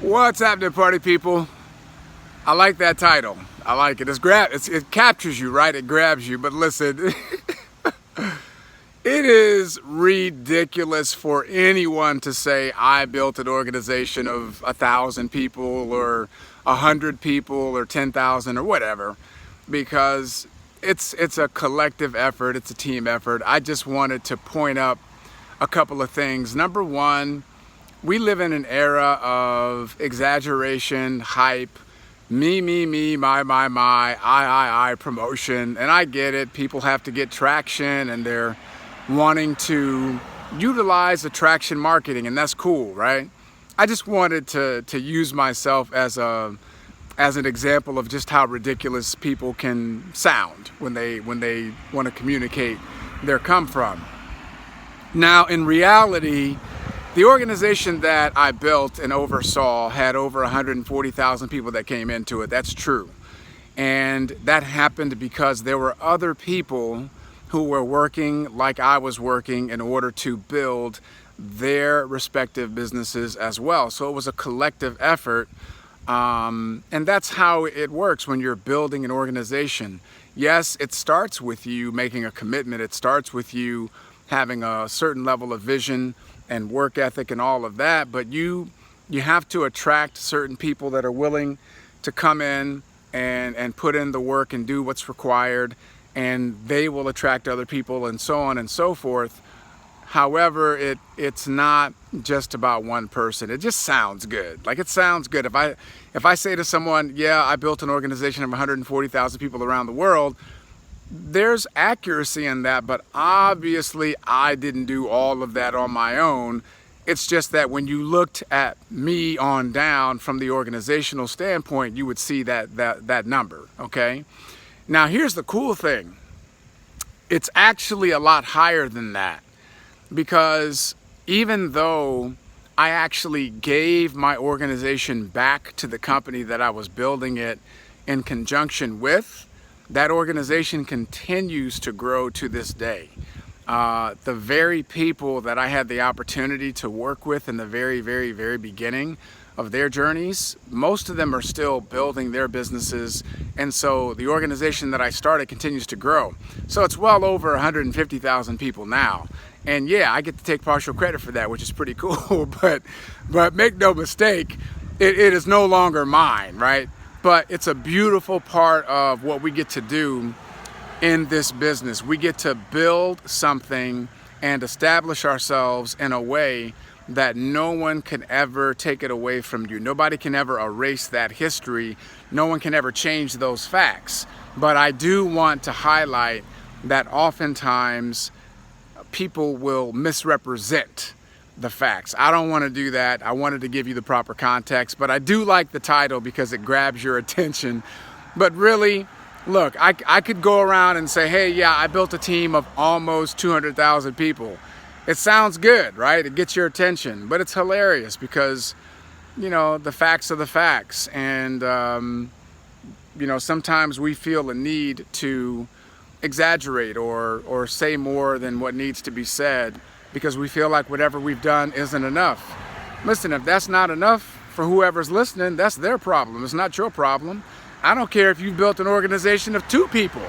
What's happening, party people? I like that title. I like it. It captures you, right? It grabs you. But listen, it is ridiculous for anyone to say I built an organization of 1,000 people or 100 people or 10,000 or whatever, because it's a collective effort. It's a team effort. I just wanted to point up a couple of things. Number one, we live in an era of exaggeration, hype, me, my, I, promotion. And I get it. People have to get traction and they're wanting to utilize attraction marketing, and that's cool, right? I just wanted to use myself as an example of just how ridiculous people can sound when they want to communicate their come from. Now, in reality, the organization that I built and oversaw had over 140,000 people that came into it. That's true. And that happened because there were other people who were working like I was working in order to build their respective businesses as well. So it was a collective effort. And that's how it works when you're building an organization. Yes, it starts with you making a commitment. It starts with you having a certain level of vision and work ethic and all of that, but you have to attract certain people that are willing to come in and put in the work and do what's required, and they will attract other people and so on and so forth. However, it's not just about one person. It just sounds good. Like, it sounds good. If I say to someone, yeah, I built an organization of 140,000 people around the world, there's accuracy in that, but obviously I didn't do all of that on my own. It's just that when you looked at me on down from the organizational standpoint, you would see that number, okay? Now, here's the cool thing. It's actually a lot higher than that, because even though I actually gave my organization back to the company that I was building it in conjunction with, that organization continues to grow to this day. The very people that I had the opportunity to work with in the very beginning of their journeys, most of them are still building their businesses. And so the organization that I started continues to grow. So it's well over 150,000 people now. And yeah, I get to take partial credit for that, which is pretty cool. But make no mistake, it is no longer mine, right? But it's a beautiful part of what we get to do in this business. We get to build something and establish ourselves in a way that no one can ever take it away from you. Nobody can ever erase that history. No one can ever change those facts. But I do want to highlight that oftentimes people will misrepresent the facts. I don't want to do that. I wanted to give you the proper context, but I do like the title because it grabs your attention. But really, look, I could go around and say, hey, yeah, I built a team of almost 200,000 people. It sounds good, right? It gets your attention, but it's hilarious because, the facts are the facts. And, sometimes we feel a need to exaggerate or say more than what needs to be said, because we feel like whatever we've done isn't enough. Listen, if that's not enough for whoever's listening, that's their problem. It's not your problem. I don't care if you've built an organization of 2 people.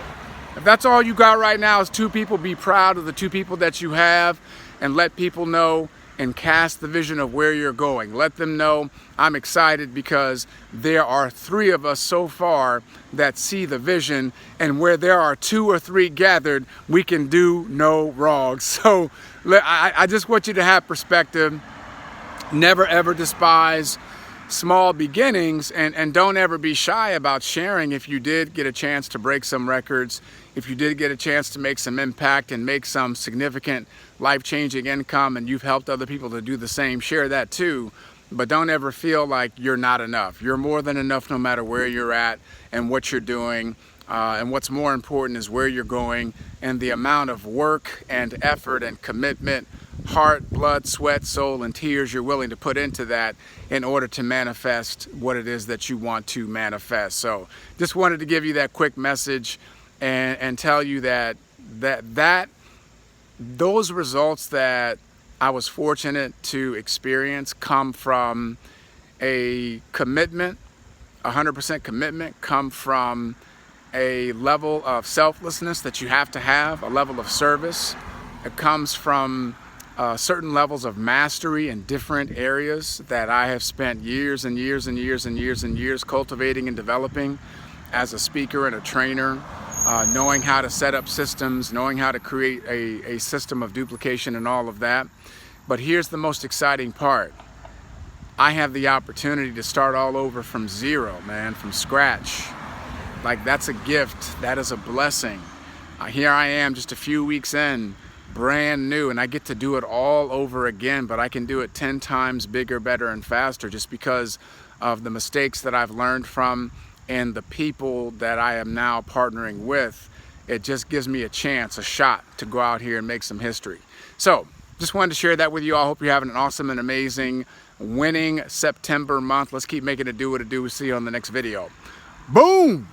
If that's all you got right now is 2 people, be proud of the 2 people that you have and let people know and cast the vision of where you're going. Let them know I'm excited because there are 3 of us so far that see the vision, and where there are 2 or 3 gathered, we can do no wrong. So I just want you to have perspective. Never ever despise small beginnings, and don't ever be shy about sharing if you did get a chance to break some records, if you did get a chance to make some impact and make some significant life-changing income, and you've helped other people to do the same. Share that too, but don't ever feel like you're not enough. You're more than enough no matter where you're at and what you're doing. And what's more important is where you're going and the amount of work and effort and commitment, heart, blood, sweat, soul, and tears you're willing to put into that in order to manifest what it is that you want to manifest. So just wanted to give you that quick message and tell you that those results that I was fortunate to experience come from a commitment, 100% commitment, come from a level of selflessness that you have to have, a level of service. It comes from certain levels of mastery in different areas that I have spent years and years and years and years and years cultivating and developing as a speaker and a trainer, knowing how to set up systems, knowing how to create a system of duplication and all of that. But here's the most exciting part. I have the opportunity to start all over from zero, man, from scratch. Like, that's a gift. That is a blessing. Here I am just a few weeks in, brand new, and I get to do it all over again, but I can do it 10 times bigger, better, and faster just because of the mistakes that I've learned from and the people that I am now partnering with. It just gives me a chance, a shot to go out here and make some history. So, just wanted to share that with you all. Hope you're having an awesome and amazing winning September month. Let's keep making it do what it do. We'll see you on the next video. Boom!